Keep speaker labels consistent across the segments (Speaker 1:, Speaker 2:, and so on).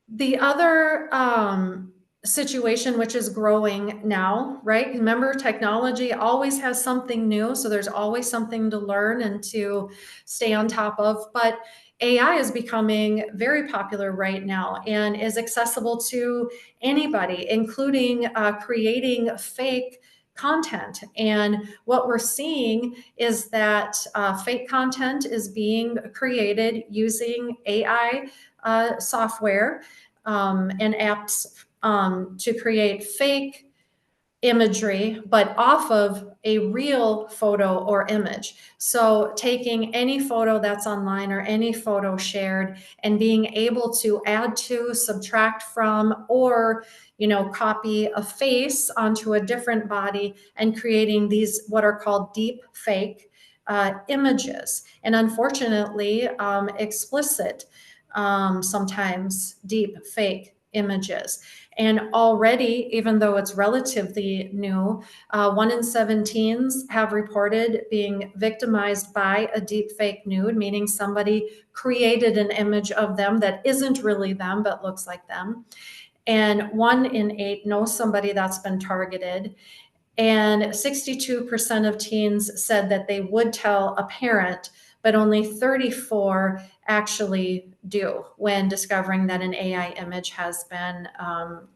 Speaker 1: The other situation, which is growing now, right? Remember, technology always has something new, so there's always something to learn and to stay on top of. But AI is becoming very popular right now and is accessible to anybody, including creating fake content. And what we're seeing is that fake content is being created using AI software and apps to create fake imagery, but off of a real photo or image. So taking any photo that's online or any photo shared and being able to add to, subtract from, or copy a face onto a different body and creating these what are called deep fake images. And unfortunately, explicit, sometimes deep fake images. And already, even though it's relatively new, 1 in 7 teens have reported being victimized by a deep fake nude, meaning somebody created an image of them that isn't really them but looks like them. And 1 in 8 knows somebody that's been targeted. And 62% of teens said that they would tell a parent, but only 34 actually do when discovering that an AI image has been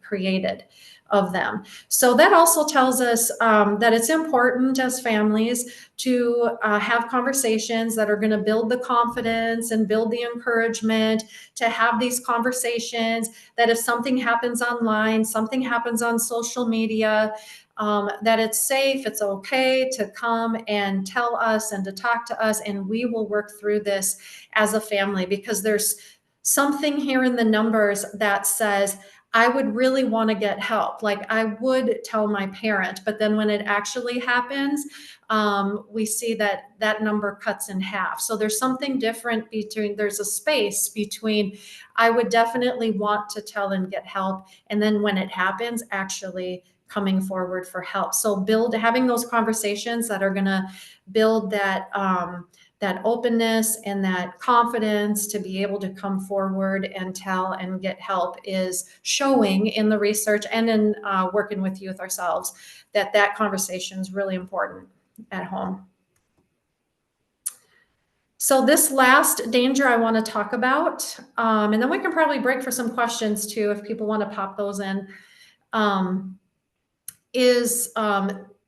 Speaker 1: created of them. So that also tells us that it's important as families to have conversations that are going to build the confidence and build the encouragement to have these conversations, that if something happens online, something happens on social media, that it's safe, it's okay to come and tell us and to talk to us, and we will work through this as a family, because there's something here in the numbers that says, I would really want to get help. Like I would tell my parent, but then when it actually happens, we see that that number cuts in half. So there's something different between, there's a space between, I would definitely want to tell and get help, and then when it happens, actually coming forward for help. So having those conversations that are going to build that that openness and that confidence to be able to come forward and tell and get help is showing in the research and in working with youth ourselves that conversation is really important at home. So this last danger I want to talk about, and then we can probably break for some questions too if people want to pop those in, is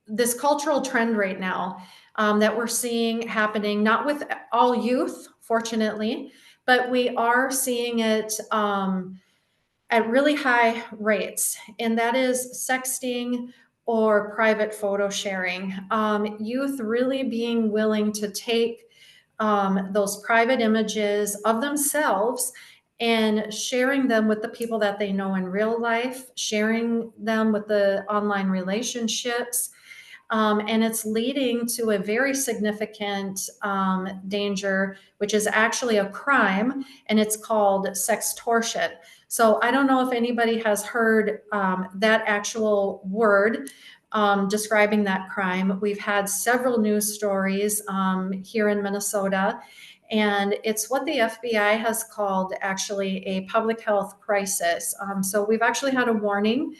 Speaker 1: this cultural trend right now that we're seeing happening, not with all youth, fortunately, but we are seeing it at really high rates, and that is sexting or private photo sharing. Youth really being willing to take those private images of themselves and sharing them with the people that they know in real life, sharing them with the online relationships. And it's leading to a very significant danger, which is actually a crime, and it's called sextortion. So I don't know if anybody has heard that actual word describing that crime. We've had several news stories here in Minnesota, and it's what the FBI has called actually a public health crisis. So we've actually had a warning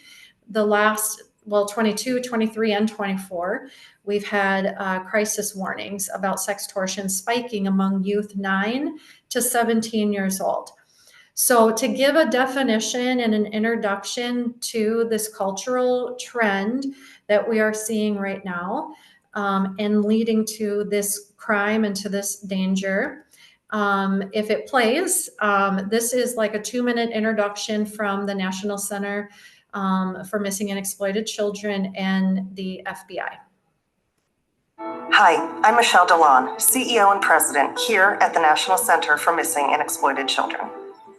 Speaker 1: the last, 22, 23, and 24. We've had crisis warnings about sextortion spiking among youth 9 to 17 years old. So to give a definition and an introduction to this cultural trend that we are seeing right now and leading to this crime and to this danger, if it plays, this is like a 2-minute introduction from the National Center for Missing and Exploited Children and the FBI.
Speaker 2: Hi, I'm Michelle DeLon, CEO and President here at the National Center for Missing and Exploited Children.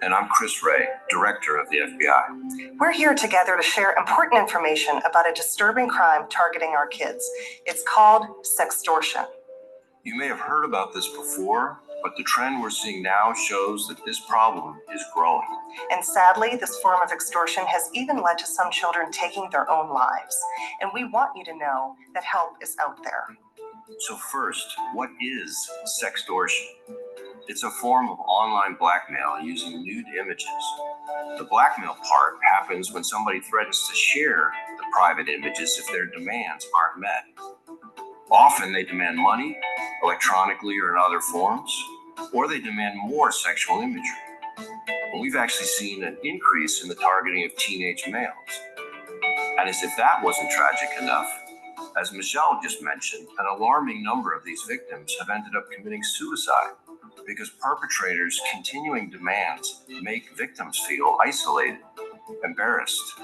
Speaker 3: And I'm Chris Ray, Director of the FBI.
Speaker 2: We're here together to share important information about a disturbing crime targeting our kids. It's called sextortion.
Speaker 3: You may have heard about this before, but the trend we're seeing now shows that this problem is growing.
Speaker 2: And sadly, this form of extortion has even led to some children taking their own lives. And we want you to know that help is out there.
Speaker 3: So first, what is sextortion? It's a form of online blackmail using nude images. The blackmail part happens when somebody threatens to share the private images if their demands aren't met. Often they demand money, electronically or in other forms, or they demand more sexual imagery. And we've actually seen an increase in the targeting of teenage males. And as if that wasn't tragic enough, as Michelle just mentioned, an alarming number of these victims have ended up committing suicide because perpetrators' continuing demands make victims feel isolated, embarrassed,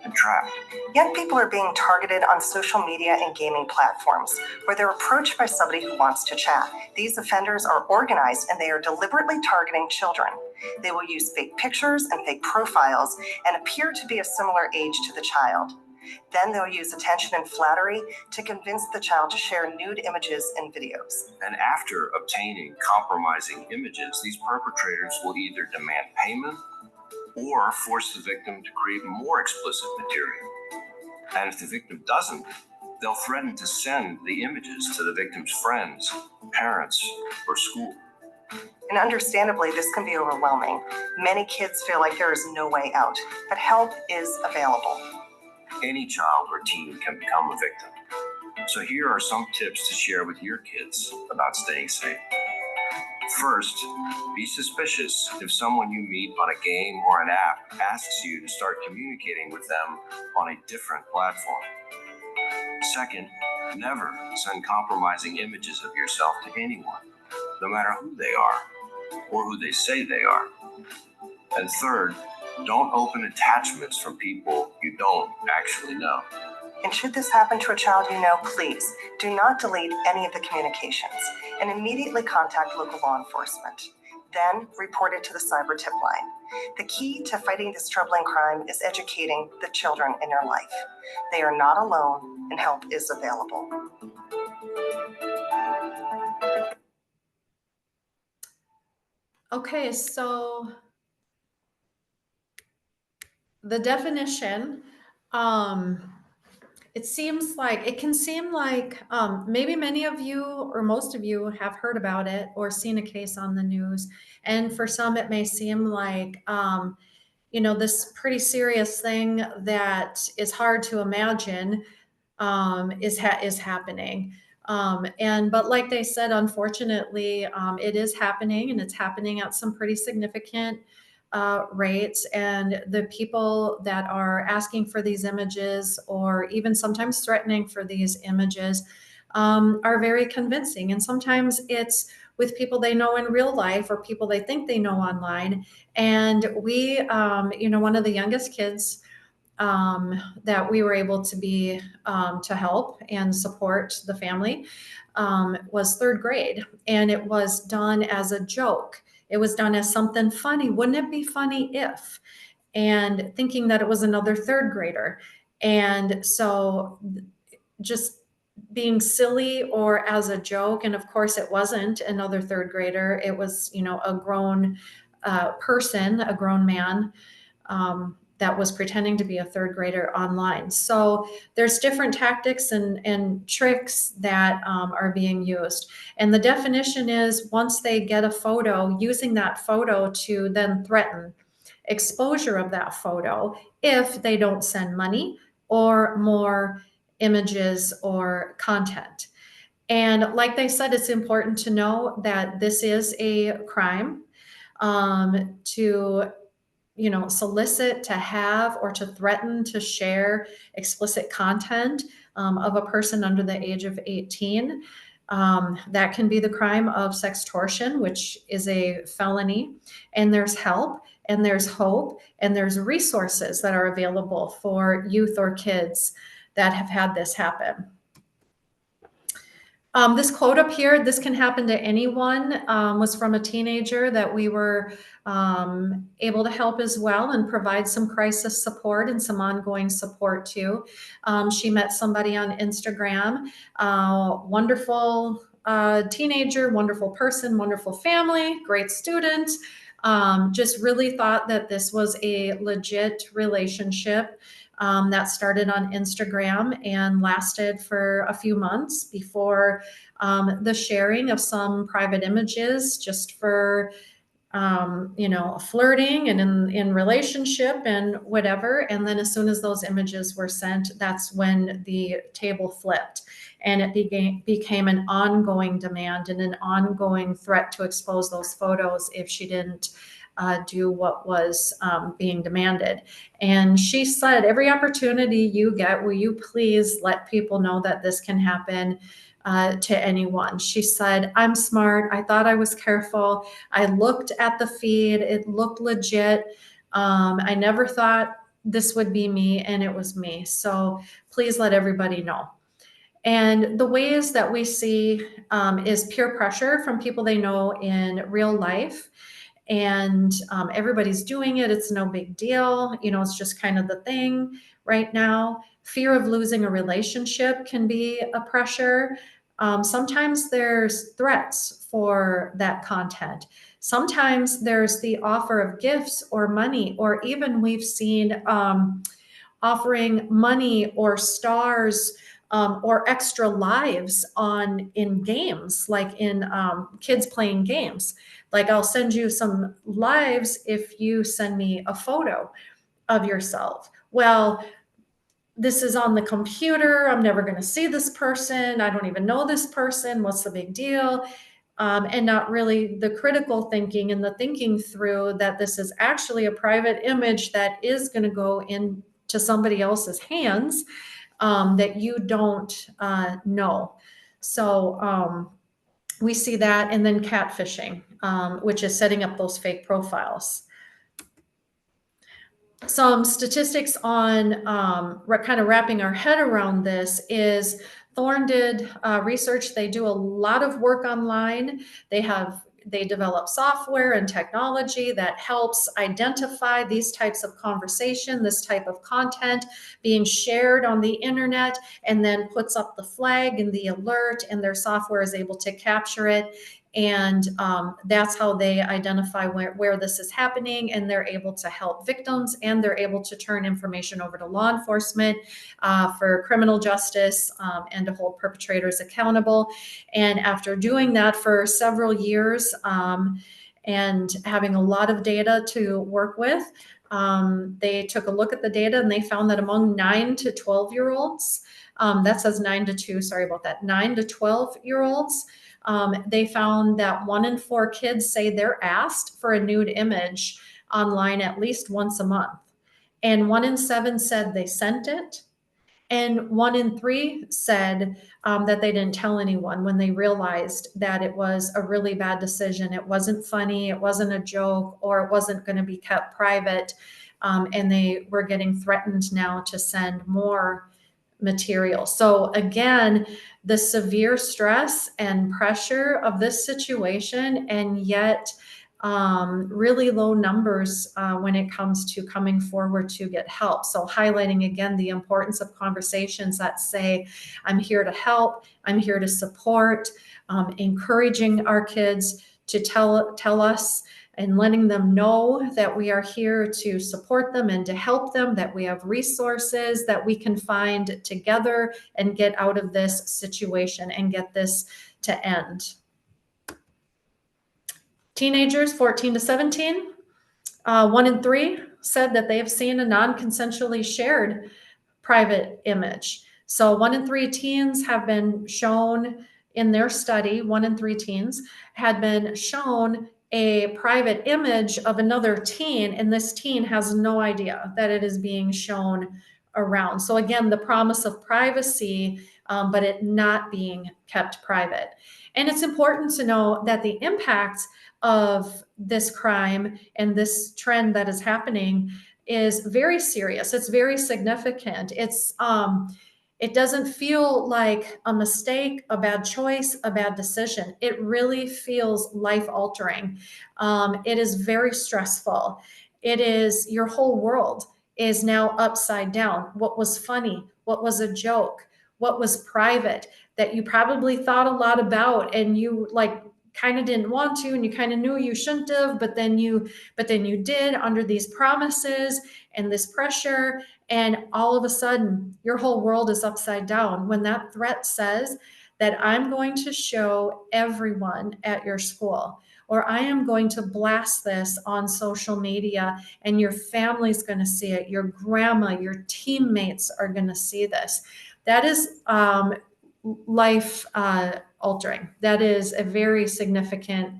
Speaker 3: and trapped.
Speaker 2: Young people are being targeted on social media and gaming platforms where they're approached by somebody who wants to chat. These offenders are organized and they are deliberately targeting children. They will use fake pictures and fake profiles and appear to be a similar age to the child. Then they'll use attention and flattery to convince the child to share nude images and videos.
Speaker 3: And after obtaining compromising images, these perpetrators will either demand payment or force the victim to create more explicit material. And if the victim doesn't, they'll threaten to send the images to the victim's friends, parents, or school.
Speaker 2: And understandably, this can be overwhelming. Many kids feel like there is no way out, but help is available.
Speaker 3: Any child or teen can become a victim. So here are some tips to share with your kids about staying safe. First, be suspicious if someone you meet on a game or an app asks you to start communicating with them on a different platform. Second, never send compromising images of yourself to anyone, no matter who they are or who they say they are. And third, don't open attachments from people you don't actually know.
Speaker 2: And should this happen to a child you know, please do not delete any of the communications and immediately contact local law enforcement. Then report it to the cyber tip line. The key to fighting this troubling crime is educating the children in your life. They are not alone and help is available.
Speaker 1: Okay, so the definition, it can seem like maybe many of you or most of you have heard about it or seen a case on the news. And for some, it may seem like, this pretty serious thing that is hard to imagine is happening. But like they said, unfortunately, it is happening, and it's happening at some pretty significant rates. And the people that are asking for these images or even sometimes threatening for these images are very convincing. And sometimes it's with people they know in real life or people they think they know online. And we, one of the youngest kids that we were able to be to help and support the family was third grade, and it was done as a joke. It was done as something funny. Wouldn't it be funny if? And thinking that it was another third grader. And so just being silly or as a joke. And of course it wasn't another third grader. It was, a grown person, a grown man that was pretending to be a third grader online. So there's different tactics and tricks that are being used. And the definition is once they get a photo, using that photo to then threaten exposure of that photo if they don't send money or more images or content. And like they said, it's important to know that this is a crime to solicit, to have, or to threaten to share explicit content of a person under the age of 18. That can be the crime of sextortion, which is a felony. And there's help, and there's hope, and there's resources that are available for youth or kids that have had this happen. This quote up here, "This can happen to anyone," was from a teenager that we were able to help as well and provide some crisis support and some ongoing support too. She met somebody on Instagram, wonderful teenager, wonderful person, wonderful family, great student. Just really thought that this was a legit relationship. that started on Instagram and lasted for a few months before the sharing of some private images just for flirting and in relationship and whatever. And then as soon as those images were sent, that's when the table flipped and it became an ongoing demand and an ongoing threat to expose those photos if she didn't do what was being demanded. And she said, every opportunity you get, will you please let people know that this can happen to anyone? She said, I'm smart. I thought I was careful. I looked at the feed. It looked legit. I never thought this would be me, and it was me. So please let everybody know. And the ways that we see is peer pressure from people they know in real life. And everybody's doing it. It's no big deal. It's just kind of the thing right now. Fear of losing a relationship can be a pressure. Sometimes there's threats for that content. Sometimes there's the offer of gifts or money, or even we've seen offering money or stars or extra lives in games, like in kids playing games. Like, I'll send you some lives if you send me a photo of yourself. Well, this is on the computer. I'm never going to see this person. I don't even know this person. What's the big deal? And not really the critical thinking and the thinking through that this is actually a private image that is going to go into somebody else's hands that you don't know. So we see that. And then catfishing, which is setting up those fake profiles. Some statistics on kind of wrapping our head around this is Thorn did research. They do a lot of work online. They develop software and technology that helps identify these types of conversation, this type of content being shared on the internet, and then puts up the flag and the alert, and their software is able to capture it. And that's how they identify where this is happening, and they're able to help victims, and they're able to turn information over to law enforcement for criminal justice and to hold perpetrators accountable. And after doing that for several years and having a lot of data to work with, they took a look at the data and they found that among 9 to 12-year-olds, that says 9 to 2, sorry about that, 9 to 12-year-olds, they found that 1 in 4 kids say they're asked for a nude image online at least once a month. And 1 in 7 said they sent it. And 1 in 3 said that they didn't tell anyone when they realized that it was a really bad decision. It wasn't funny, it wasn't a joke, or it wasn't going to be kept private. And they were getting threatened now to send more material. So again, the severe stress and pressure of this situation, and yet really low numbers when it comes to coming forward to get help. So highlighting again the importance of conversations that say, I'm here to help, I'm here to support, encouraging our kids to tell us and letting them know that we are here to support them and to help them, that we have resources that we can find together and get out of this situation and get this to end. Teenagers 14 to 17, 1 in 3 said that they have seen a non-consensually shared private image. So 1 in 3 teens have been shown in their study, 1 in 3 teens had been shown a private image of another teen, and this teen has no idea that it is being shown around. So again, the promise of privacy, but it not being kept private. And it's important to know that the impact of this crime and this trend that is happening is very serious. It's very significant. It doesn't feel like a mistake, a bad choice, a bad decision. It really feels life-altering. It is very stressful. It is, your whole world is now upside down. What was funny? What was a joke? What was private that you probably thought a lot about and you like kind of didn't want to, and you kind of knew you shouldn't have, but then you did under these promises and this pressure, and all of a sudden your whole world is upside down when that threat says that I'm going to show everyone at your school, or I am going to blast this on social media, and your family's going to see it, your grandma, your teammates are going to see this. That is life altering. That is a very significant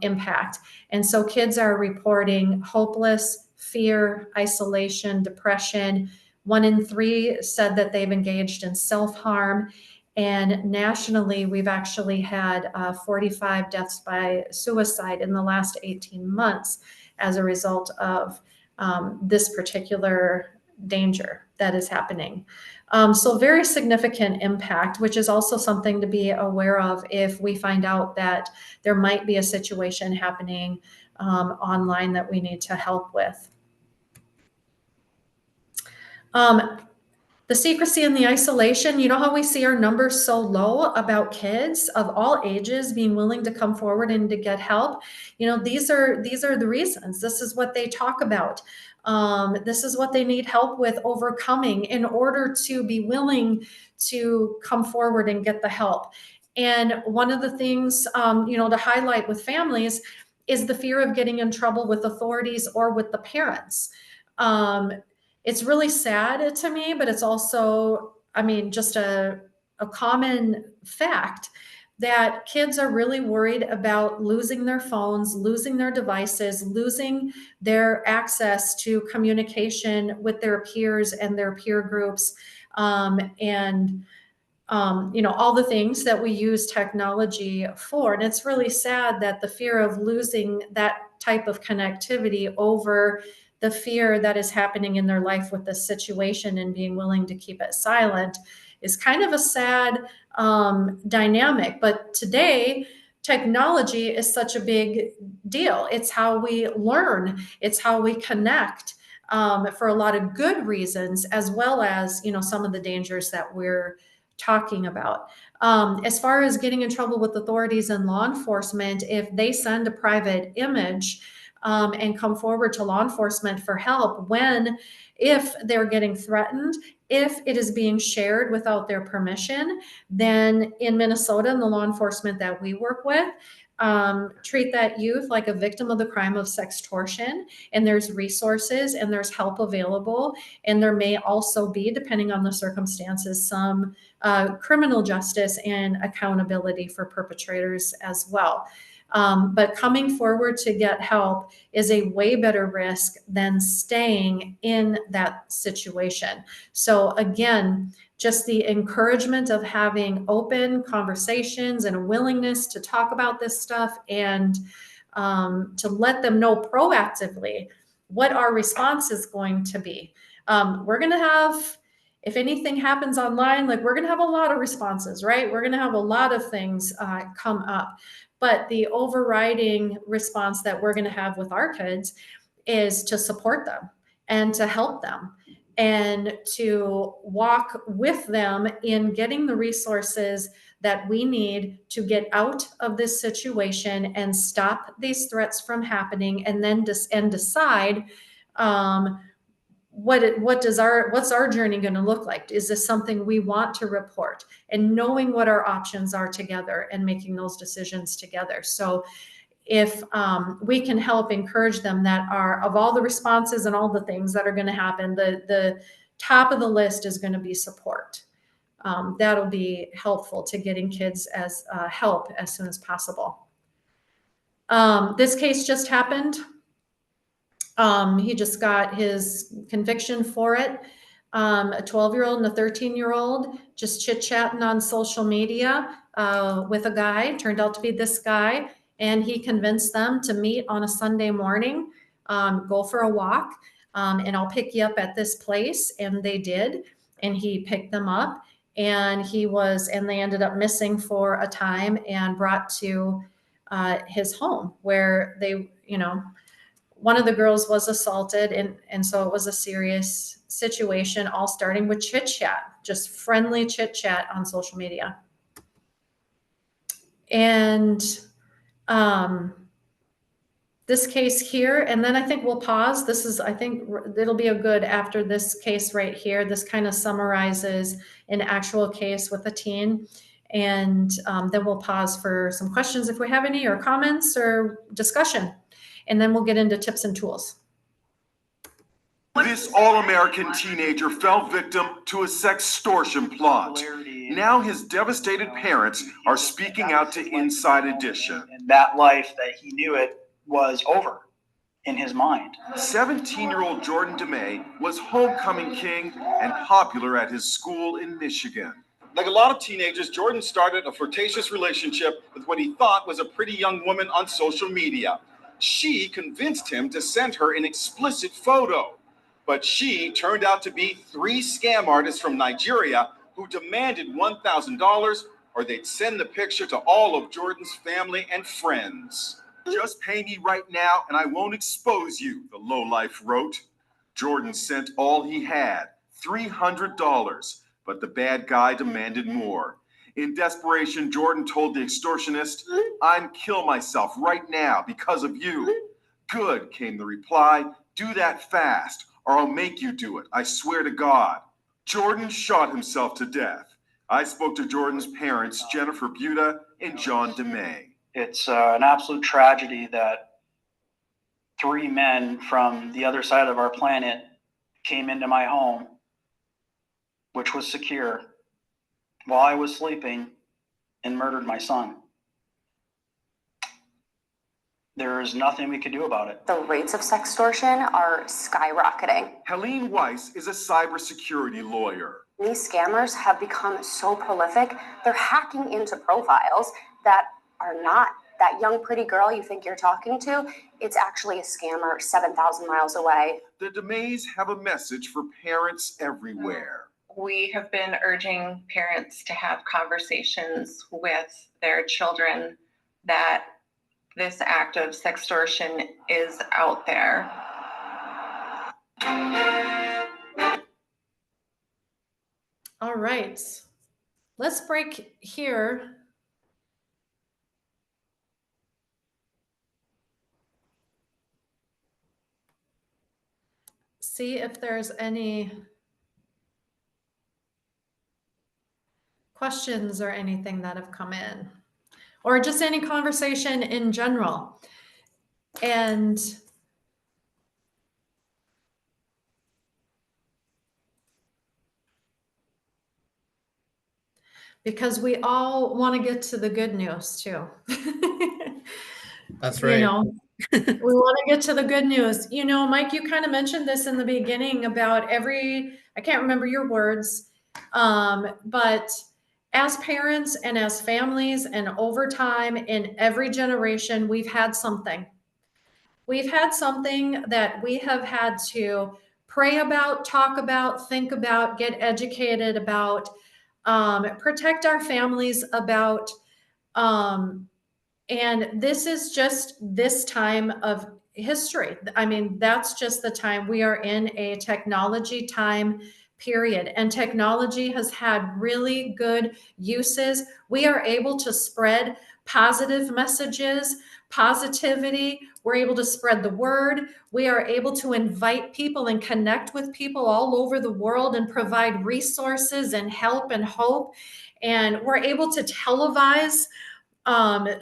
Speaker 1: impact. And so kids are reporting hopeless, fear, isolation, depression. 1 in 3 said that they've engaged in self-harm. And nationally, we've actually had 45 deaths by suicide in the last 18 months as a result of this particular danger that is happening. So very significant impact, which is also something to be aware of if we find out that there might be a situation happening online that we need to help with. The secrecy and the isolation, you know how we see our numbers so low about kids of all ages being willing to come forward and to get help? You know, these are the reasons. This is what they talk about. This is what they need help with overcoming in order to be willing to come forward and get the help. And one of the things, to highlight with families is the fear of getting in trouble with authorities or with the parents. It's really sad to me, but it's also, just a common fact that kids are really worried about losing their phones, losing their devices, losing their access to communication with their peers and their peer groups, and all the things that we use technology for. And it's really sad that the fear of losing that type of connectivity over the fear that is happening in their life with this situation and being willing to keep it silent is kind of a sad dynamic. But today, technology is such a big deal. It's how we learn. It's how we connect for a lot of good reasons, as well as, some of the dangers that we're talking about. As far as getting in trouble with authorities and law enforcement, if they send a private image and come forward to law enforcement for help if they're getting threatened, if it is being shared without their permission, then in Minnesota and the law enforcement that we work with, treat that youth like a victim of the crime of sextortion, and there's resources and there's help available. And there may also be, depending on the circumstances, some criminal justice and accountability for perpetrators as well. But coming forward to get help is a way better risk than staying in that situation. So again, just the encouragement of having open conversations and a willingness to talk about this stuff and to let them know proactively what our response is going to be. We're going to have, if anything happens online, we're going to have a lot of responses, right? We're going to have a lot of things come up. But the overriding response that we're going to have with our kids is to support them and to help them and to walk with them in getting the resources that we need to get out of this situation and stop these threats from happening, and then decide what's our journey going to look like? Is this something we want to report? And knowing what our options are together and making those decisions together. So if we can help encourage them that of all the responses and all the things that are going to happen, the top of the list is going to be support. That'll be helpful to getting kids as help as soon as possible. This case just happened. He just got his conviction for it. A 12-year-old and a 13-year-old just chit-chatting on social media with a guy, turned out to be this guy, and he convinced them to meet on a Sunday morning, go for a walk, and I'll pick you up at this place. And they did, and he picked them up, and they ended up missing for a time and brought to his home where they, one of the girls was assaulted, and so it was a serious situation, all starting with chit chat, just friendly chit chat on social media. And This case here, and then I think we'll pause. This is, I think it'll be a good after this case right here. This kind of summarizes an actual case with a teen. And then we'll pause for some questions if we have any, or comments or discussion. And then we'll get into tips and tools.
Speaker 4: This all-American teenager fell victim to a sextortion plot. Now his devastated parents are speaking out to Inside Edition.
Speaker 5: And that life that he knew it was over in his mind.
Speaker 4: 17-year-old Jordan DeMay was homecoming king and popular at his school in Michigan. Like a lot of teenagers, Jordan started a flirtatious relationship with what he thought was a pretty young woman on social media. She convinced him to send her an explicit photo, but she turned out to be 3 scam artists from Nigeria who demanded $1,000 or they'd send the picture to all of Jordan's family and friends. Just pay me right now and I won't expose you, the lowlife wrote. Jordan sent all he had, $300, but the bad guy demanded more. In desperation, Jordan told the extortionist, "I'd kill myself right now because of you." "Good," came the reply. "Do that fast, or I'll make you do it. I swear to God." Jordan shot himself to death. I spoke to Jordan's parents, Jennifer Buda and John DeMay.
Speaker 5: It's an absolute tragedy that 3 men from the other side of our planet came into my home, which was secure, while I was sleeping, and murdered my son. There is nothing we could do about it.
Speaker 6: The rates of sextortion are skyrocketing.
Speaker 4: Helene Weiss is a cybersecurity lawyer.
Speaker 6: These scammers have become so prolific, they're hacking into profiles that are not that young pretty girl you think you're talking to. It's actually a scammer 7,000 miles away.
Speaker 4: The DeMays have a message for parents everywhere.
Speaker 7: We have been urging parents to have conversations with their children that this act of sextortion is out there.
Speaker 1: All right, let's break here. See if there's any questions or anything that have come in, or just any conversation in general. And because we all want to get to the good news too.
Speaker 8: That's right.
Speaker 1: You know, we want to get to the good news. You know, Mike, you kind of mentioned this in the beginning about I can't remember your words, but as parents and as families and over time in every generation, we've had something. We've had something that we have had to pray about, talk about, think about, get educated about, protect our families about. And this is just this time of history. I mean, that's just the time. We are in a technology time period, and technology has had really good uses. We are able to spread positive messages, positivity. We're able to spread the word. We are able to invite people and connect with people all over the world and provide resources and help and hope. And we're able to televise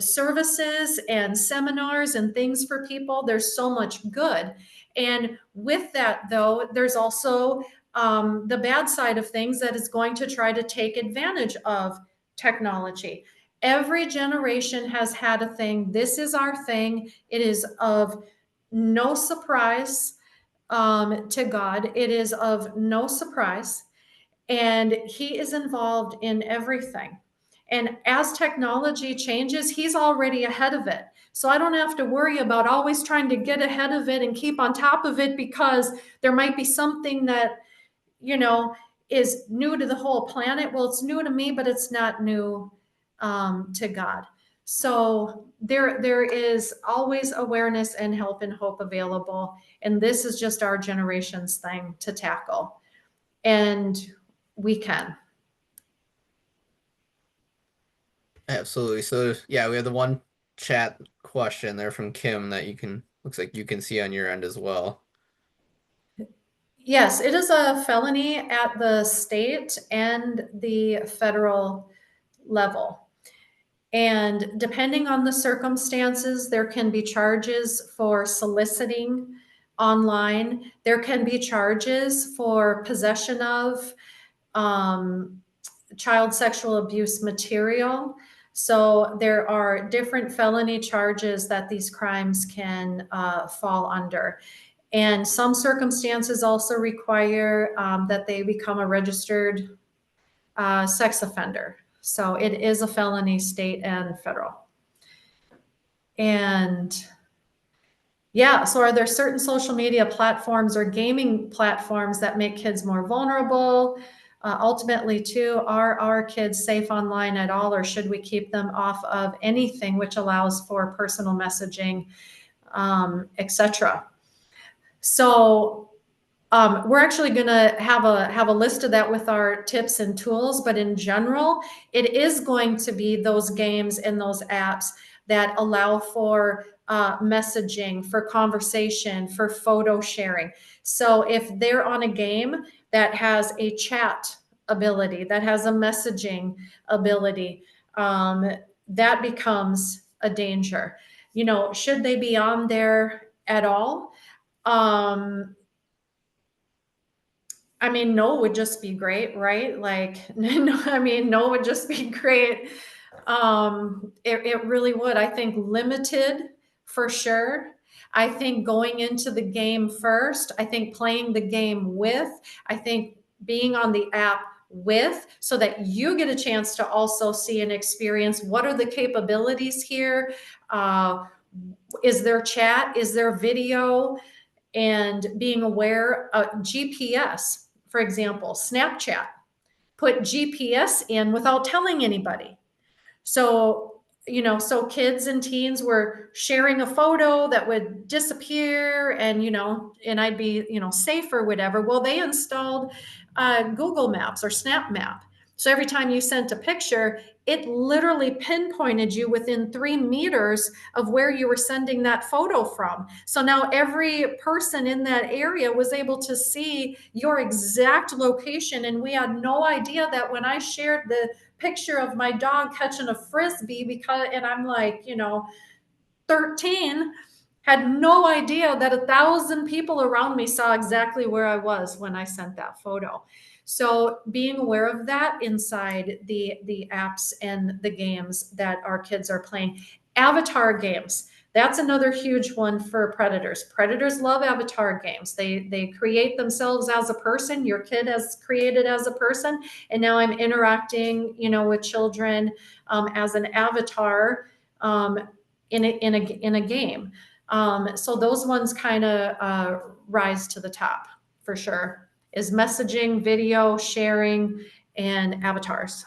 Speaker 1: services and seminars and things for people. There's so much good. And with that, though, there's also the bad side of things that is going to try to take advantage of technology. Every generation has had a thing. This is our thing. It is of no surprise to God. It is of no surprise. And He is involved in everything. And as technology changes, He's already ahead of it. So I don't have to worry about always trying to get ahead of it and keep on top of it, because there might be something that, you know, is new to the whole planet. Well, it's new to me, but it's not new to God. So there is always awareness and help and hope available. And this is just our generation's thing to tackle. And we can.
Speaker 8: Absolutely. So yeah, we have the one chat question there from Kim that looks like you can see on your end as well.
Speaker 1: Yes, it is a felony at the state and the federal level. And depending on the circumstances, there can be charges for soliciting online. There can be charges for possession of child sexual abuse material. So there are different felony charges that these crimes can fall under. And some circumstances also require that they become a registered sex offender. So it is a felony, state and federal. And yeah, so are there certain social media platforms or gaming platforms that make kids more vulnerable? Ultimately, too, are our kids safe online at all, or should we keep them off of anything which allows for personal messaging, etc.? So we're actually going to have a list of that with our tips and tools, but in general, it is going to be those games and those apps that allow for messaging, for conversation, for photo sharing. So if they're on a game that has a chat ability, that has a messaging ability, that becomes a danger. You know, should they be on there at all? I mean, no would just be great, right? Like, no, I mean, no would just be great. It really would. I think limited for sure. I think going into the game first. I think playing the game with. I think being on the app with, so that you get a chance to also see and experience what are the capabilities here. Is there chat? Is there video? And being aware of GPS. For example, Snapchat, put GPS in without telling anybody. So, you know, so kids and teens were sharing a photo that would disappear and, you know, and I'd be, you know, safe or whatever. Well, they installed Google Maps or Snap Map. So every time you sent a picture, it literally pinpointed you within 3 meters of where you were sending that photo from. So now every person in that area was able to see your exact location. And we had no idea that when I shared the picture of my dog catching a frisbee, and I'm like, you know, 13, had no idea that 1,000 people around me saw exactly where I was when I sent that photo. So being aware of that inside the apps and the games that our kids are playing. Avatar games. That's another huge one for predators. Predators love avatar games. They create themselves as a person. Your kid has created as a person, and now I'm interacting, you know, with children as an avatar in a game. So those ones kind of rise to the top for sure. Is messaging, video sharing, and avatars.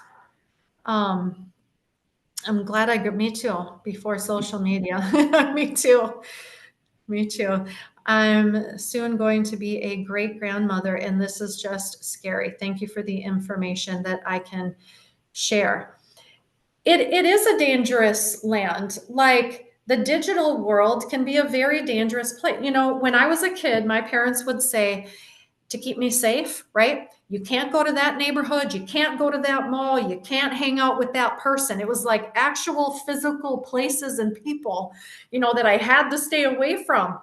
Speaker 1: I'm glad me too, before social media. Me too. Me too. I'm soon going to be a great grandmother, and this is just scary. Thank you for the information that I can share. It is a dangerous land. Like, the digital world can be a very dangerous place. You know, when I was a kid, my parents would say, to keep me safe, right? You can't go to that neighborhood. You can't go to that mall. You can't hang out with that person. It was like actual physical places and people, you know, that I had to stay away from.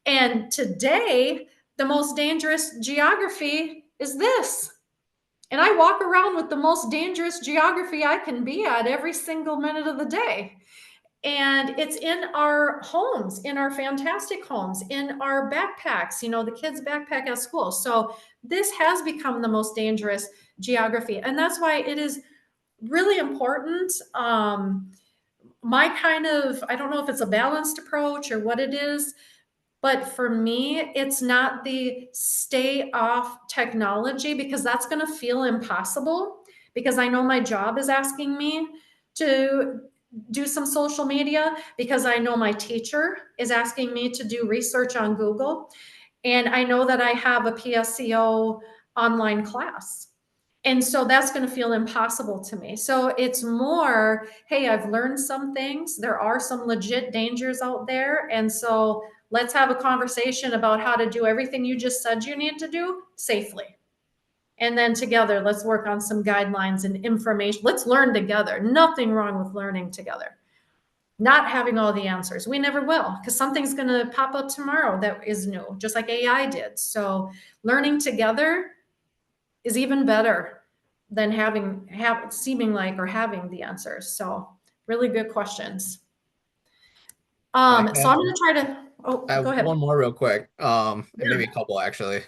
Speaker 1: And today, the most dangerous geography is this. And I walk around with the most dangerous geography I can be at every single minute of the day. And it's in our homes, in our fantastic homes, in our backpacks, you know, the kids' backpack at school. So this has become the most dangerous geography. And that's why it is really important. My kind of, I don't know if it's a balanced approach or what it is, but for me, it's not the stay off technology, because that's going to feel impossible, because I know my job is asking me to do some social media, because I know my teacher is asking me to do research on Google. And I know that I have a PSEO online class. And so that's going to feel impossible to me. So it's more, hey, I've learned some things. There are some legit dangers out there. And so let's have a conversation about how to do everything you just said you need to do safely. And then together, let's work on some guidelines and information. Let's learn together. Nothing wrong with learning together. Not having all the answers. We never will, because something's going to pop up tomorrow that is new, just like AI did. So learning together is even better than seeming like or having the answers. So really good questions. So I'm going to try to, go ahead.
Speaker 8: One more real quick, and maybe a couple actually.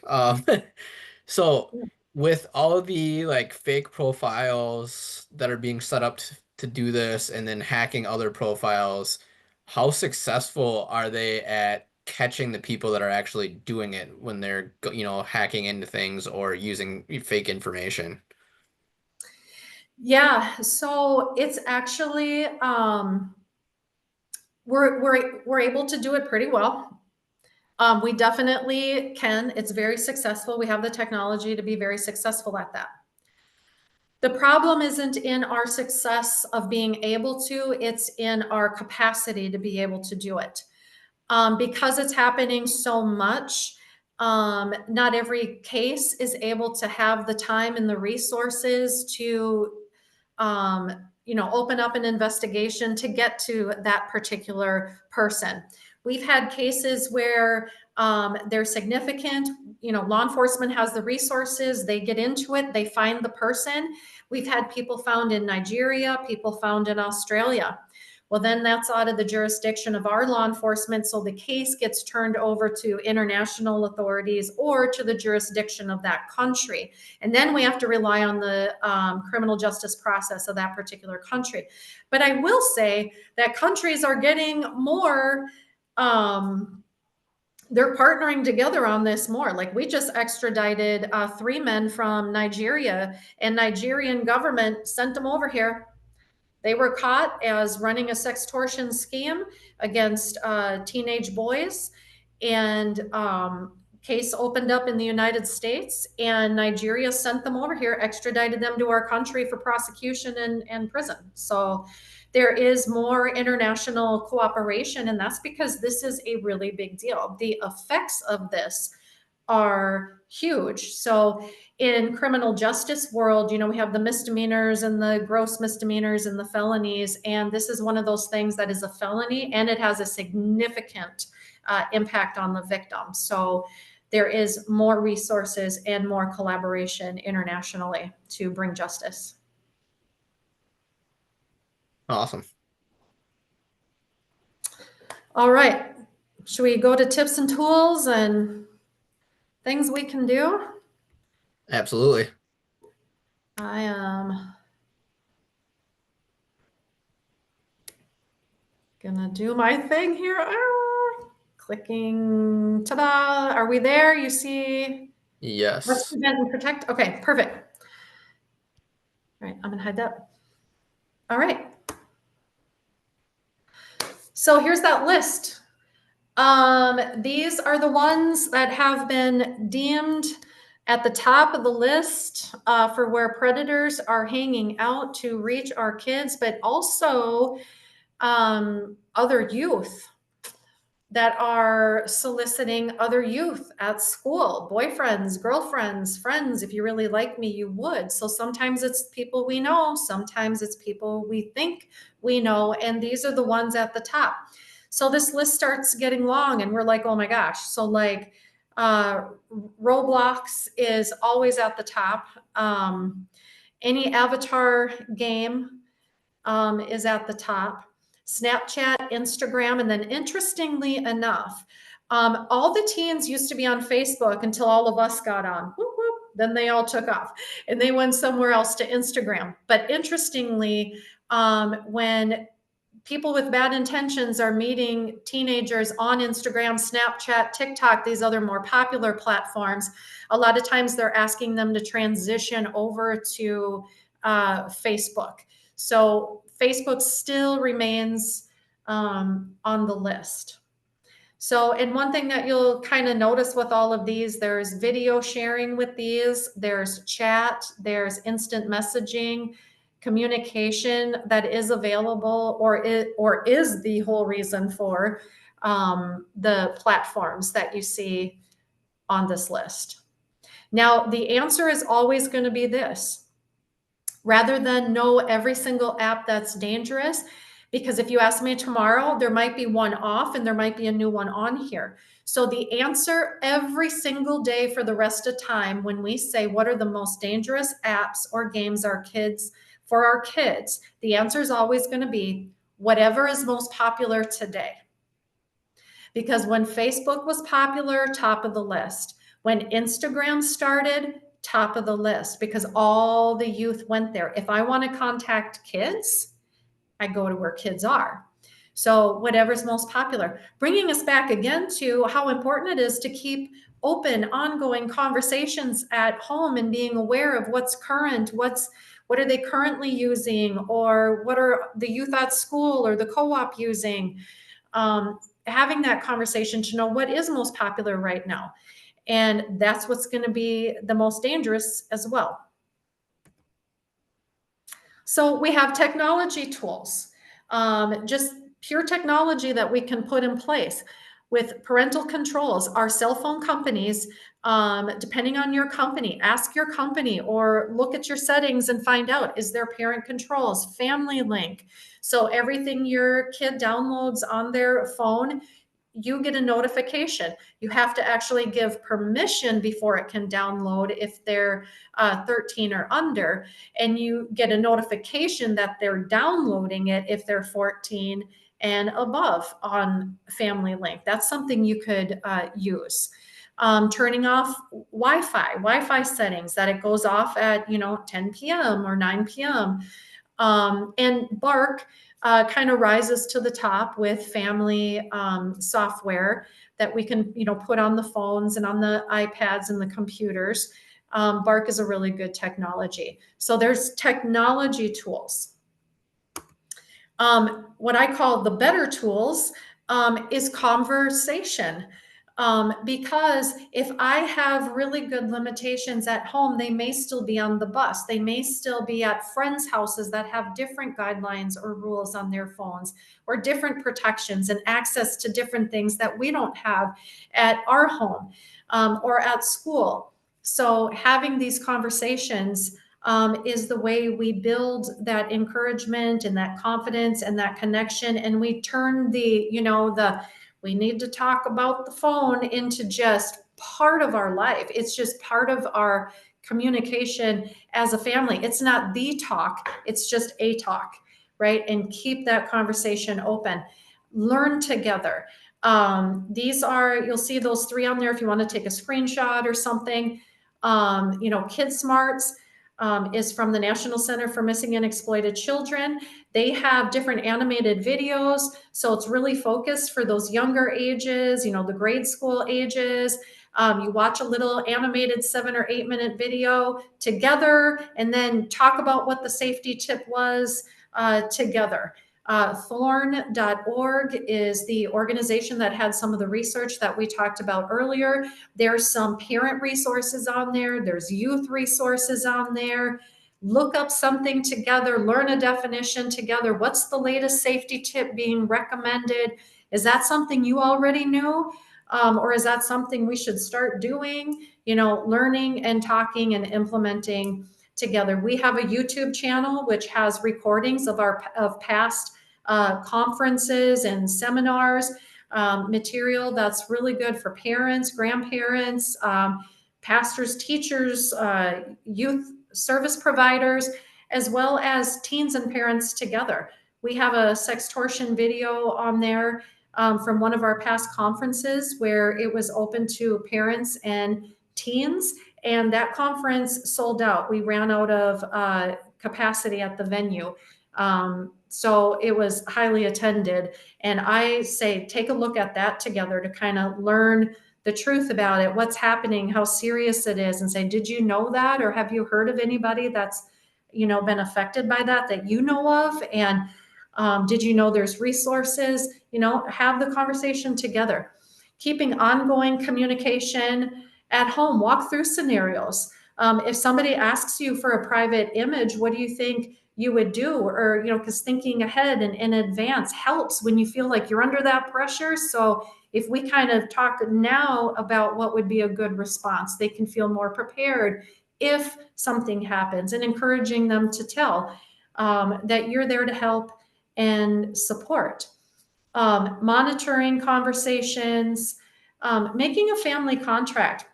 Speaker 8: So with all of the like fake profiles that are being set up to do this and then hacking other profiles, how successful are they at catching the people that are actually doing it when they're, hacking into things or using fake information?
Speaker 1: Yeah, so it's actually we're able to do it pretty well. We definitely can. It's very successful. We have the technology to be very successful at that. The problem isn't in our success of being able to, it's in our capacity to be able to do it. Because it's happening so much, not every case is able to have the time and the resources to open up an investigation to get to that particular person. We've had cases where they're significant, law enforcement has the resources, they get into it, they find the person. We've had people found in Nigeria, people found in Australia. Well, then that's out of the jurisdiction of our law enforcement. So the case gets turned over to international authorities or to the jurisdiction of that country. And then we have to rely on the criminal justice process of that particular country. But I will say that countries are getting more, they're partnering together on this more. Like we just extradited 3 men from Nigeria, and Nigerian government sent them over here. They were caught as running a sextortion scheme against teenage boys, and case opened up in the United States, and Nigeria sent them over here, extradited them to our country for prosecution and prison. So there is more international cooperation, and that's because this is a really big deal. The effects of this are huge. So in criminal justice world, we have the misdemeanors and the gross misdemeanors and the felonies. And this is one of those things that is a felony, and it has a significant impact on the victim. So there is more resources and more collaboration internationally to bring justice.
Speaker 8: Awesome.
Speaker 1: All right. Should we go to tips and tools and things we can do?
Speaker 8: Absolutely.
Speaker 1: I am gonna do my thing here. Clicking, ta-da. Are we there? You see?
Speaker 8: Yes.
Speaker 1: Let's prevent and protect. Okay, perfect. All right, I'm gonna hide that. All right. So here's that list. These are the ones that have been deemed at the top of the list for where predators are hanging out to reach our kids, but also other youth that are soliciting other youth at school, boyfriends, girlfriends, friends. If you really like me, you would. So sometimes it's people we know, sometimes it's people we think we know, and these are the ones at the top. So this list starts getting long, and we're like, oh my gosh. So like Roblox is always at the top. Any avatar game is at the top. Snapchat, Instagram, and then interestingly enough, all the teens used to be on Facebook until all of us got on. Whoop, whoop. Then they all took off and they went somewhere else to Instagram. But interestingly, when people with bad intentions are meeting teenagers on Instagram, Snapchat, TikTok, these other more popular platforms, a lot of times they're asking them to transition over to Facebook. So Facebook still remains on the list. So, and one thing that you'll kind of notice with all of these, there's video sharing with these, there's chat, there's instant messaging, communication that is available, or is the whole reason for the platforms that you see on this list. Now, the answer is always going to be this. Rather than know every single app that's dangerous, because if you ask me tomorrow, there might be one off and there might be a new one on here. So the answer every single day for the rest of time, when we say what are the most dangerous apps or games for our kids, the answer is always going to be whatever is most popular today. Because when Facebook was popular, top of the list. When Instagram started, top of the list, because all the youth went there. If I want to contact kids, I go to where kids are. So whatever's most popular. Bringing us back again to how important it is to keep open, ongoing conversations at home and being aware of what's current, what are they currently using, or what are the youth at school or the co-op using. Having that conversation to know what is most popular right now. And that's what's going to be the most dangerous as well. So we have technology tools, just pure technology that we can put in place with parental controls. Our cell phone companies, depending on your company, ask your company or look at your settings and find out, is there parent controls, family link? So everything your kid downloads on their phone, you get a notification. You have to actually give permission before it can download if they're 13 or under, and you get a notification that they're downloading it if they're 14 and above on Family Link. That's something you could use. Turning off Wi-Fi settings, that it goes off at 10 p.m. or 9 p.m. And Bark kind of rises to the top with family software that we can, put on the phones and on the iPads and the computers. Bark is a really good technology. So there's technology tools. What I call the better tools is conversation. Because if I have really good limitations at home, they may still be on the bus. They may still be at friends' houses that have different guidelines or rules on their phones, or different protections and access to different things that we don't have at our home or at school. So having these conversations is the way we build that encouragement and that confidence and that connection. And we turn we need to talk about the phone into just part of our life. It's just part of our communication as a family. It's not the talk, it's just a talk, right? And keep that conversation open. Learn together. You'll see those 3 on there if you want to take a screenshot or something. Kid Smarts is from the National Center for Missing and Exploited Children. They have different animated videos, so it's really focused for those younger ages, the grade school ages. You watch a little animated 7 or 8 minute video together and then talk about what the safety tip was together. Thorn.org is the organization that had some of the research that we talked about earlier. There's some parent resources on there. There's youth resources on there. Look up something together, learn a definition together. What's the latest safety tip being recommended? Is that something you already knew? Or is that something we should start doing, learning and talking and implementing together? We have a YouTube channel which has recordings of past conferences and seminars, material that's really good for parents, grandparents, pastors, teachers, youth service providers, as well as teens and parents together. We have a sextortion video on there from one of our past conferences where it was open to parents and teens, and that conference sold out. We ran out of capacity at the venue. So it was highly attended. And I say, take a look at that together to kind of learn the truth about it, what's happening, how serious it is, and say, did you know that? Or have you heard of anybody that's, been affected by that you know of? And did you know there's resources? Have the conversation together. keeping ongoing communication at home, walk through scenarios. If somebody asks you for a private image, what do you think you would do? Or, because thinking ahead and in advance helps when you feel like you're under that pressure. So if we kind of talk now about what would be a good response, they can feel more prepared if something happens, and encouraging them to tell that you're there to help and support. Monitoring conversations, making a family contract.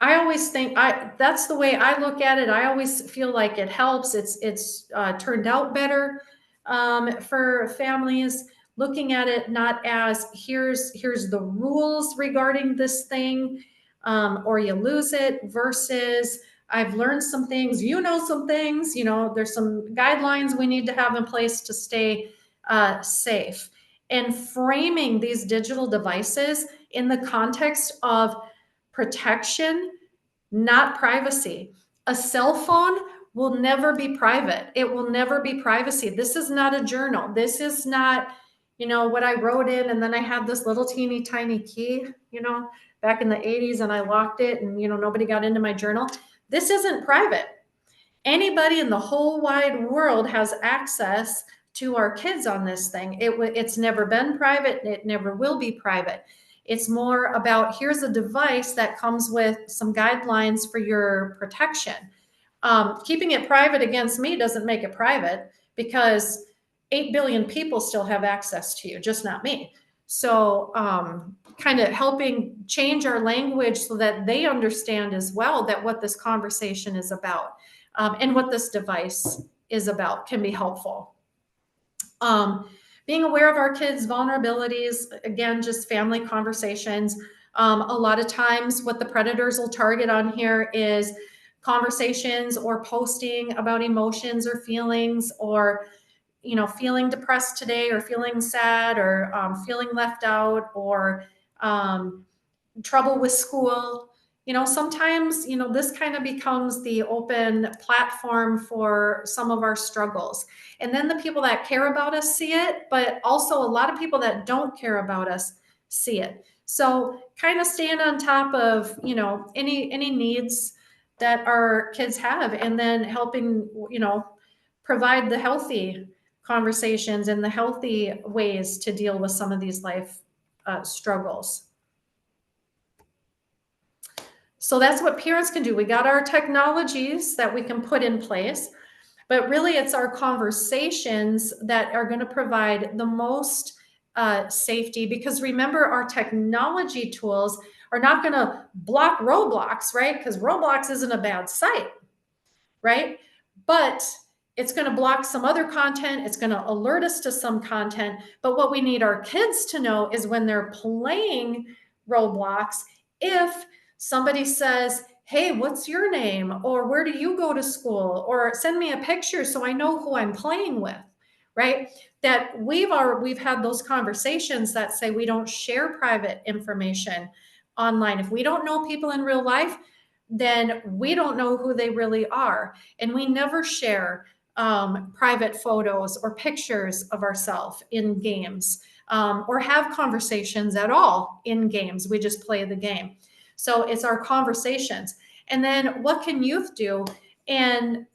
Speaker 1: I always think that's the way I look at it. I always feel like it helps. It's turned out better for families, looking at it not as here's the rules regarding this thing, or you lose it, versus I've learned some things, some things, there's some guidelines we need to have in place to stay safe. And framing these digital devices in the context of protection, not privacy. A cell phone will never be private. It will never be privacy. This is not a journal. This is not, what I wrote in, and then I had this little teeny tiny key, back in the 80s, and I locked it, and, nobody got into my journal. This isn't private. Anybody in the whole wide world has access to our kids on this thing. It's never been private. It never will be private. It's more about, here's a device that comes with some guidelines for your protection. Keeping it private against me doesn't make it private, because 8 billion people still have access to you, just not me. So kind of helping change our language so that they understand as well that what this conversation is about, and what this device is about, can be helpful. Being aware of our kids' vulnerabilities, again, just family conversations. A lot of times what the predators will target on here is conversations or posting about emotions or feelings, or, feeling depressed today, or feeling sad, or feeling left out, or trouble with school. Sometimes, this kind of becomes the open platform for some of our struggles. And then the people that care about us see it, but also a lot of people that don't care about us see it. So kind of staying on top of, any needs that our kids have, and then helping, provide the healthy conversations and the healthy ways to deal with some of these life struggles. So that's what parents can do. We got our technologies that we can put in place, but really it's our conversations that are going to provide the most safety, because remember, our technology tools are not going to block Roblox, right? Because Roblox isn't a bad site, right? But it's going to block some other content. It's going to alert us to some content. But what we need our kids to know is when they're playing Roblox, if somebody says, hey, what's your name? Or where do you go to school? Or send me a picture so I know who I'm playing with, right? That we've had those conversations that say we don't share private information online. If we don't know people in real life, then we don't know who they really are. And we never share private photos or pictures of ourselves in games, or have conversations at all in games. We just play the game. So it's our conversations. And then what can youth do? And,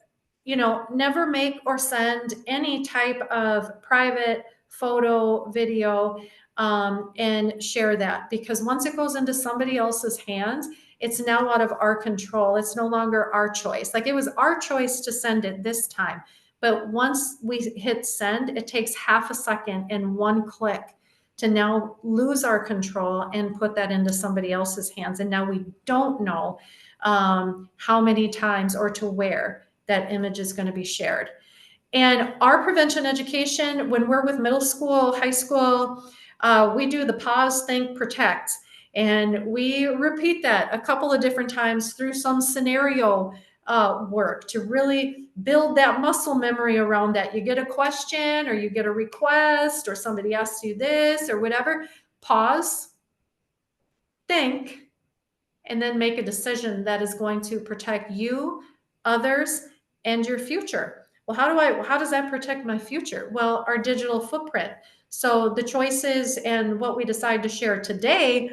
Speaker 1: never make or send any type of private photo, video, and share that, because once it goes into somebody else's hands, it's now out of our control. It's no longer our choice. Like, it was our choice to send it this time, but once we hit send, it takes half a second and one click to now lose our control and put that into somebody else's hands. And now we don't know how many times or to where that image is going to be shared. And our prevention education, when we're with middle school, high school, we do the pause, think, protect. And we repeat that a couple of different times through some scenario work to really build that muscle memory around that. You get a question, or you get a request, or somebody asks you this or whatever, pause, think, and then make a decision that is going to protect you, others, and your future. Well, how does that protect my future? Well, our digital footprint. So the choices and what we decide to share today,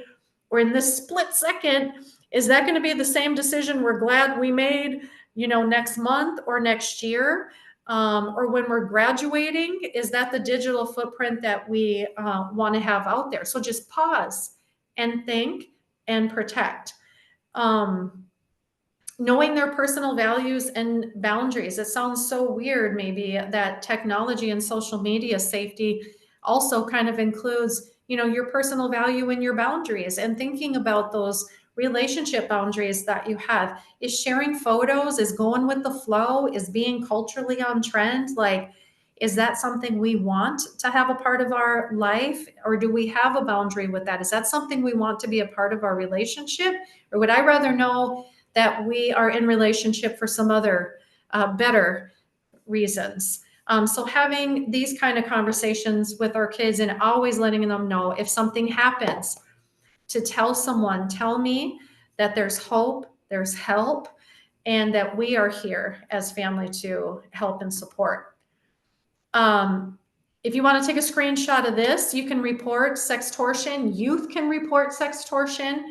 Speaker 1: or in this split second, is that going to be the same decision we're glad we made, next month or next year? Or when we're graduating, is that the digital footprint that we want to have out there? So just pause and think and protect. Knowing their personal values and boundaries. It sounds so weird, maybe, that technology and social media safety also kind of includes, your personal value and your boundaries, and thinking about those relationship boundaries that you have. Is sharing photos, is going with the flow, is being culturally on trend, like, is that something we want to have a part of our life? Or do we have a boundary with that? Is that something we want to be a part of our relationship? Or would I rather know that we are in relationship for some other better reasons? So having these kind of conversations with our kids, and always letting them know if something happens, to tell someone, tell me that there's hope, there's help, and that we are here as family to help and support. If you want to take a screenshot of this, you can report sextortion. Youth can report sextortion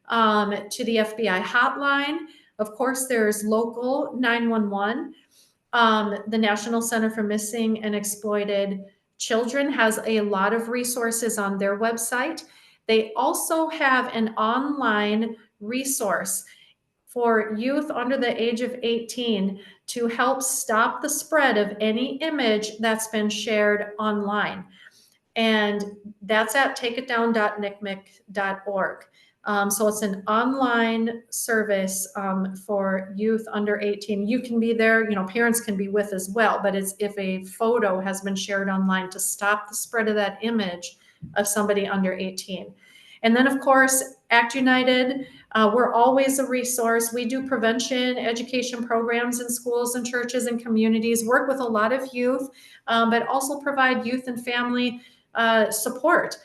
Speaker 1: to the FBI hotline. Of course, there's local 911. The National Center for Missing and Exploited Children has a lot of resources on their website. They also have an online resource for youth under the age of 18 to help stop the spread of any image that's been shared online. And that's at takeitdown.ncmic.org. So it's an online service for youth under 18. You can be there, parents can be with as well, but it's if a photo has been shared online, to stop the spread of that image of somebody under 18. And then, of course, Act United, we're always a resource. We do prevention education programs in schools and churches and communities, work with a lot of youth, but also provide youth and family support.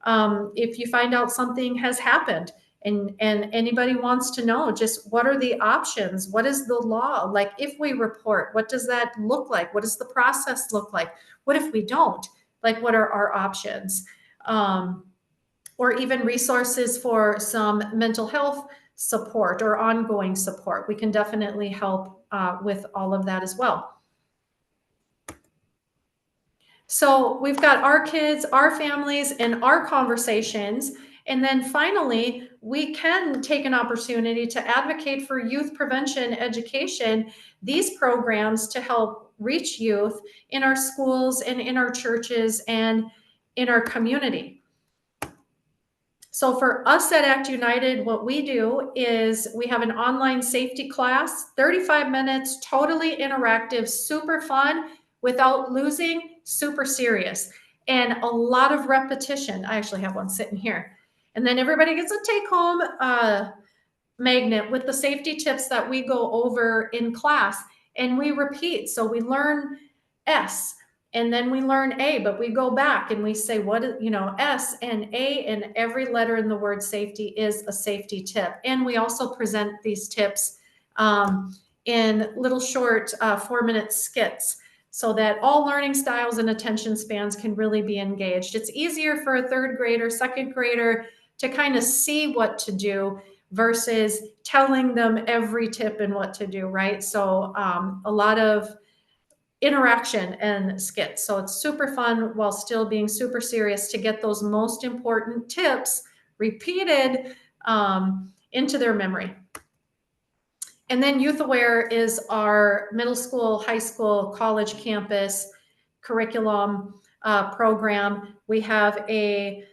Speaker 1: If you find out something has happened and anybody wants to know, just what are the options? What is the law? Like, if we report, what does that look like? What does the process look like? What if we don't? Like, what are our options? Or even resources for some mental health support or ongoing support. We can definitely help with all of that as well. So we've got our kids, our families, and our conversations. And then finally, we can take an opportunity to advocate for youth prevention education, these programs to help reach youth in our schools and in our churches and in our community. So for us at Act United, what we do is we have an online safety class, 35 minutes, totally interactive, super fun, without losing, super serious, and a lot of repetition. I actually have one sitting here. And then everybody gets a take-home magnet with the safety tips that we go over in class, and we repeat. So we learn S, and then we learn A, but we go back and we say, S and A, and every letter in the word safety is a safety tip. And we also present these tips in little short 4-minute skits, so that all learning styles and attention spans can really be engaged. It's easier for a third grader, second grader to kind of see what to do versus telling them every tip and what to do, right? So a lot of interaction and skits. So it's super fun while still being super serious to get those most important tips repeated into their memory. And then Youth Aware is our middle school, high school, college campus curriculum program. We have a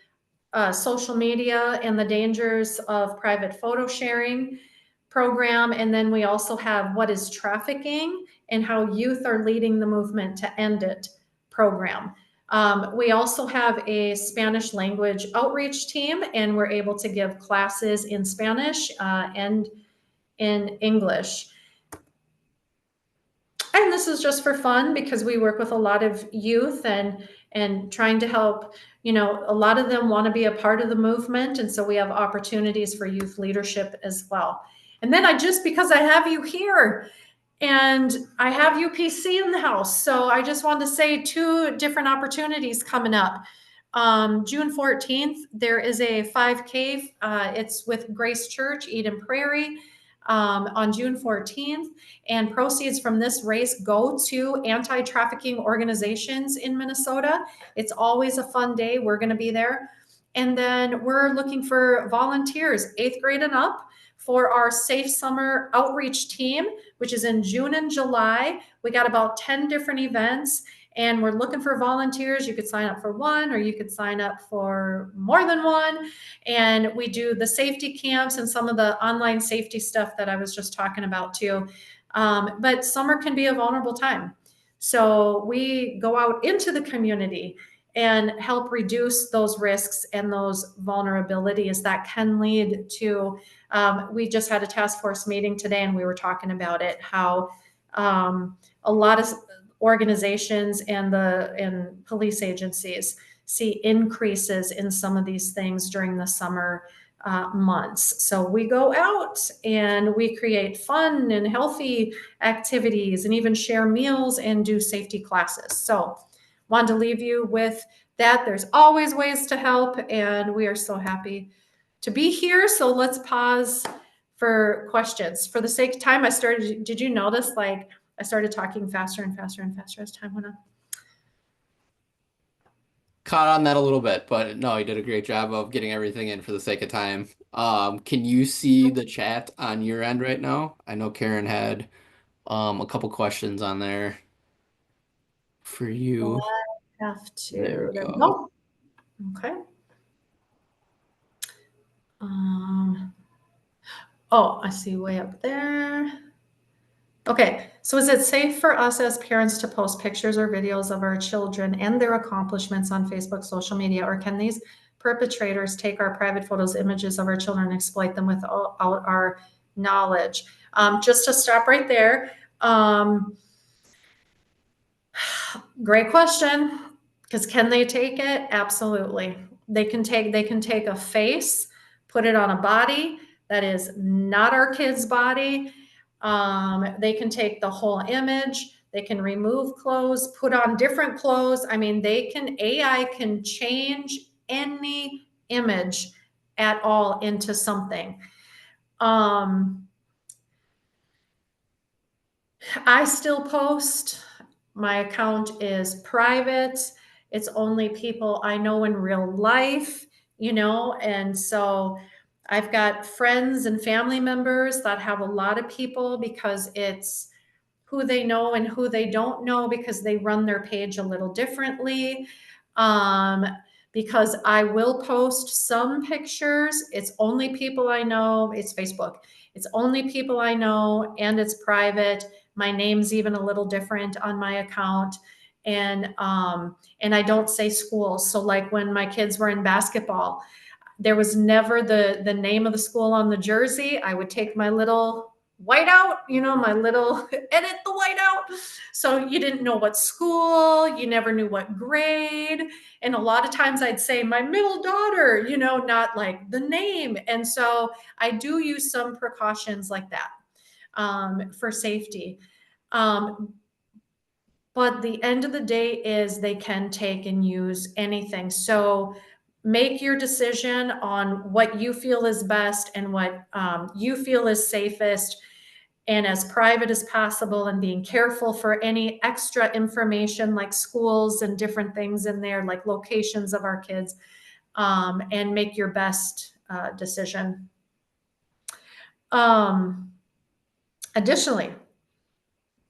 Speaker 1: social media and the dangers of private photo sharing program. And then we also have what is trafficking and how youth are leading the movement to end it program. We also have a Spanish language outreach team, and we're able to give classes in Spanish and in English. And this is just for fun because we work with a lot of youth and trying to help, a lot of them want to be a part of the movement. And so we have opportunities for youth leadership as well. And then because I have you here, And I have UPC in the house. So I just wanted to say 2 different opportunities coming up. June 14th, there is a 5K. It's with Grace Church, Eden Prairie, on June 14th. And proceeds from this race go to anti-trafficking organizations in Minnesota. It's always a fun day. We're going to be there. And then we're looking for volunteers, 8th grade and up, for our Safe Summer Outreach Team, which is in June and July. We got about 10 different events, and we're looking for volunteers. You could sign up for one, or you could sign up for more than one. And we do the safety camps and some of the online safety stuff that I was just talking about too. But summer can be a vulnerable time. So we go out into the community and help reduce those risks and those vulnerabilities that can lead to, we just had a task force meeting today and we were talking about it, how a lot of organizations and police agencies see increases in some of these things during the summer months. So we go out and we create fun and healthy activities and even share meals and do safety classes. So wanted to leave you with that. There's always ways to help, and we are so happy to be here. So let's pause for questions. For the sake of time, did you notice like I started talking faster and faster and faster as time went on?
Speaker 8: Caught on that a little bit, but no, you did a great job of getting everything in for the sake of time. Can you see the chat on your end right now? I know Karen had a couple questions on there for you.
Speaker 1: I have to.
Speaker 8: There we
Speaker 1: There we
Speaker 8: go.
Speaker 1: go. Okay. Oh, I see way up there. Okay, so is it safe for us as parents to post pictures or videos of our children and their accomplishments on Facebook, social media, or can these perpetrators take our private photos, images of our children, and exploit them without our knowledge? Just to stop right there. Great question. Because can they take it? Absolutely. They can take a face, put it on a body that is not our kid's body. They can take the whole image. They can remove clothes, put on different clothes. I mean, AI can change any image at all into something. I still post. My account is private. It's only people I know in real life, and so I've got friends and family members that have a lot of people because it's who they know and who they don't know because they run their page a little differently. Because I will post some pictures. It's only people I know. It's Facebook. It's only people I know and it's private. My name's even a little different on my account. And I don't say schools. So like when my kids were in basketball, there was never the name of the school on the jersey. I would take my little whiteout, my little edit the whiteout. So you didn't know what school, you never knew what grade. And a lot of times I'd say my middle daughter, not like the name. And so I do use some precautions like that for safety. But the end of the day is they can take and use anything. So make your decision on what you feel is best and what you feel is safest and as private as possible, and being careful for any extra information like schools and different things in there, like locations of our kids, and make your best decision. Additionally,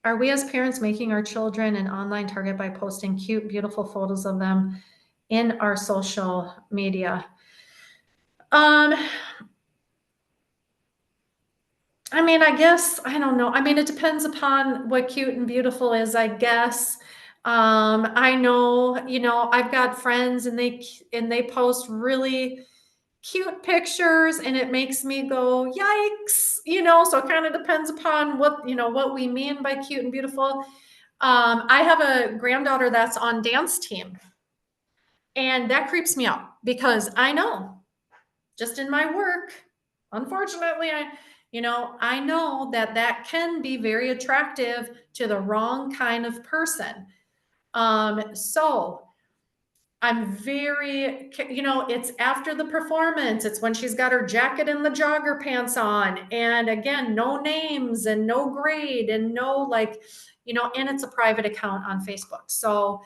Speaker 1: are we as parents making our children an online target by posting cute, beautiful photos of them in our social media? I mean, I guess, I don't know. I mean, it depends upon what cute and beautiful is, I guess. I know, I've got friends and they post really cute pictures and it makes me go, yikes, so it kind of depends upon what we mean by cute and beautiful. I have a granddaughter that's on dance team and that creeps me out because I know just in my work, unfortunately, I know that can be very attractive to the wrong kind of person. So I'm very, it's after the performance. It's when she's got her jacket and the jogger pants on. And again, no names and no grade and no and it's a private account on Facebook. So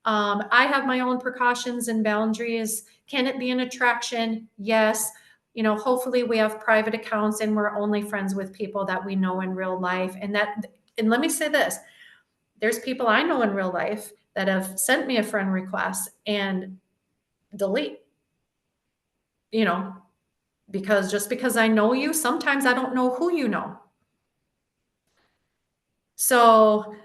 Speaker 1: I have my own precautions and boundaries. Can it be an attraction? Yes. Hopefully we have private accounts and we're only friends with people that we know in real life. And let me say this, there's people I know in real life that have sent me a friend request and delete, because just because I know you, sometimes I don't know who you know. So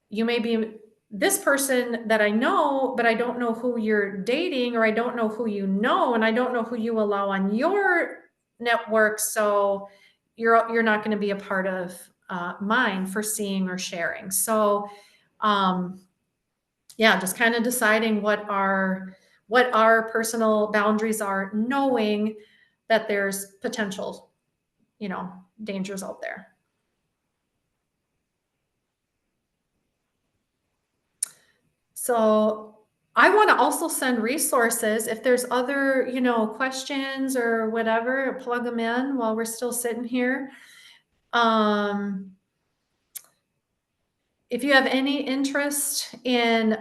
Speaker 1: you may be this person that I know, but I don't know who you're dating, or I don't know who you know, and I don't know who you allow on your network. So you're not going to be a part of mine for seeing or sharing. So just kind of deciding what our personal boundaries are, knowing that there's potential, dangers out there. So I want to also send resources. If there's other, questions or whatever, plug them in while we're still sitting here. If you have any interest in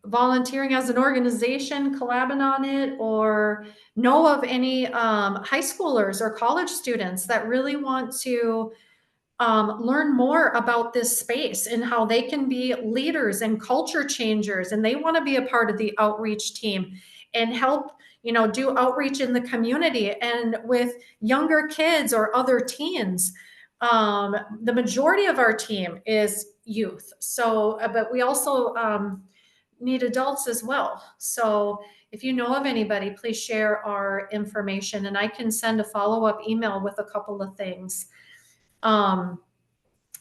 Speaker 1: volunteering as an organization, collabing on it, or know of any high schoolers or college students that really want to learn more about this space and how they can be leaders and culture changers, and they want to be a part of the outreach team and help, do outreach in the community and with younger kids or other teens. The majority of our team is youth. So, but we also need adults as well. So if you know of anybody, please share our information and I can send a follow-up email with a couple of things. I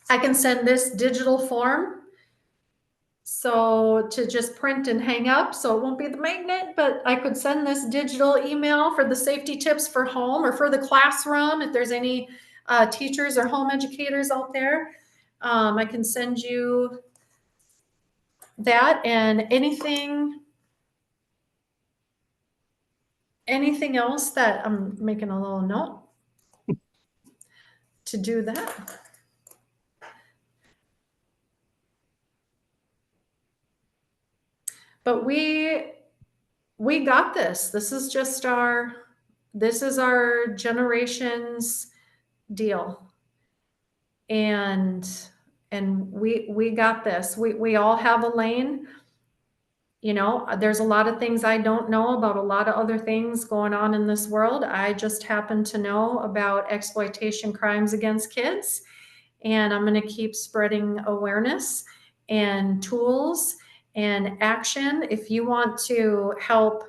Speaker 1: can send this digital form. So to just print and hang up, so it won't be the magnet, but I could send this digital email for the safety tips for home or for the classroom. If there's any teachers or home educators out there, I can send you that, and anything else that I'm making a little note to do that. But we got this. This is just our generation's deal. And we got this. We all have a lane. There's a lot of things I don't know about a lot of other things going on in this world. I just happen to know about exploitation crimes against kids. And I'm going to keep spreading awareness and tools and action. If you want to help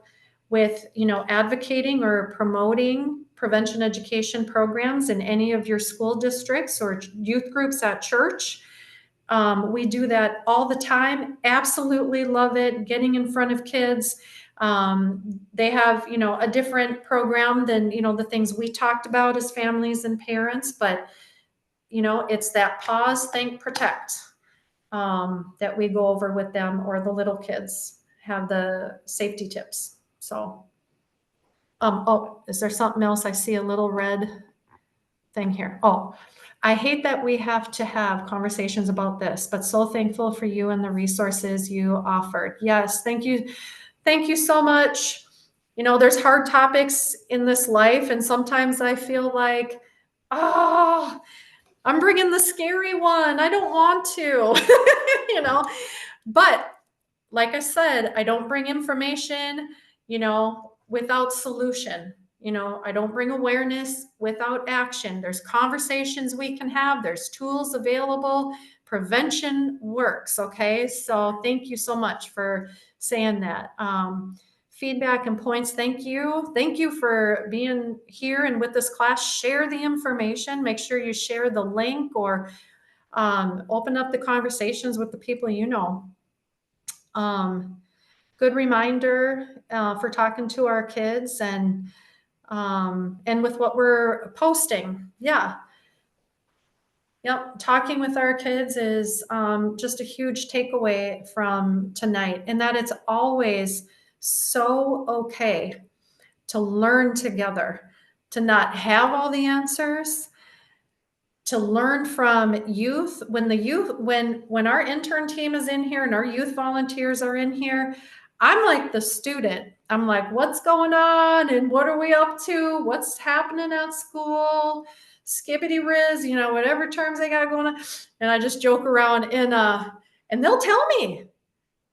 Speaker 1: with, advocating or promoting prevention education programs in any of your school districts or youth groups at church, we do that all the time. Absolutely love it. Getting in front of kids. They have, a different program than, the things we talked about as families and parents, but it's that pause, think, protect that we go over with them, or the little kids have the safety tips. So, is there something else? I see a little red thing here. Oh, I hate that we have to have conversations about this, but so thankful for you and the resources you offered. Yes, thank you. Thank you so much. There's hard topics in this life, and sometimes I feel like, I'm bringing the scary one. I don't want to, but like I said, I don't bring information, without solution. I don't bring awareness without action. There's conversations we can have. There's tools available. Prevention works. Okay. So thank you so much for saying that. Feedback and points. Thank you. Thank you for being here and with this class. Share the information. Make sure you share the link, or open up the conversations with the people you know. Good reminder for talking to our kids, and and with what we're posting. Yeah. Yep. Talking with our kids is just a huge takeaway from tonight, and that it's always so okay to learn together, to not have all the answers, to learn from youth. When our intern team is in here and our youth volunteers are in here, I'm like the student. I'm like, what's going on and what are we up to? What's happening at school? Skibbity riz, whatever terms they got going on. And I just joke around and they'll tell me,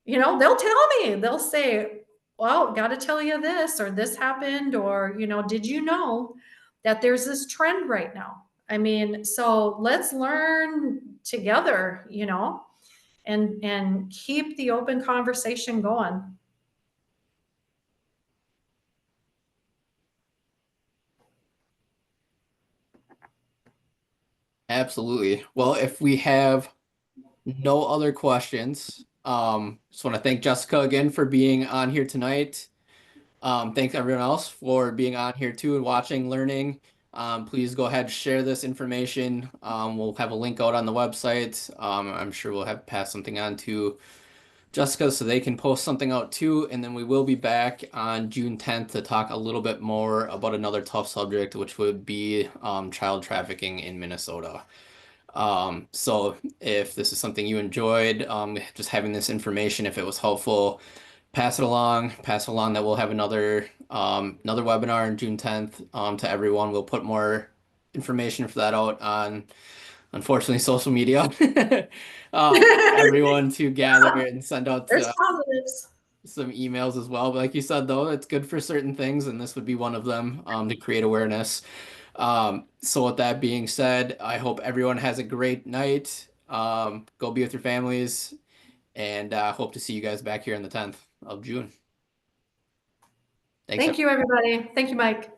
Speaker 1: they'll say, well, got to tell you this, or this happened, or, did you know that there's this trend right now? I mean, so let's learn together, and keep the open conversation going.
Speaker 8: Absolutely. Well, if we have no other questions, just want to thank Jessica again for being on here tonight. Thanks everyone else for being on here too and watching, learning. Please go ahead and share this information. We'll have a link out on the website. I'm sure we'll have pass something on to Jessica so they can post something out too. And then we will be back on June 10th to talk a little bit more about another tough subject, which would be child trafficking in Minnesota. So if this is something you enjoyed, just having this information, if it was helpful, pass it along that we'll have another webinar on June 10th to everyone. We'll put more information for that out on, unfortunately, social media. Everyone to gather and send out
Speaker 1: There's positives.
Speaker 8: some emails as well. But like you said, though, it's good for certain things, and this would be one of them to create awareness. So with that being said, I hope everyone has a great night. Go be with your families, and hope to see you guys back here on the 10th of June.
Speaker 1: Thank you, everybody. Thank you, Mike.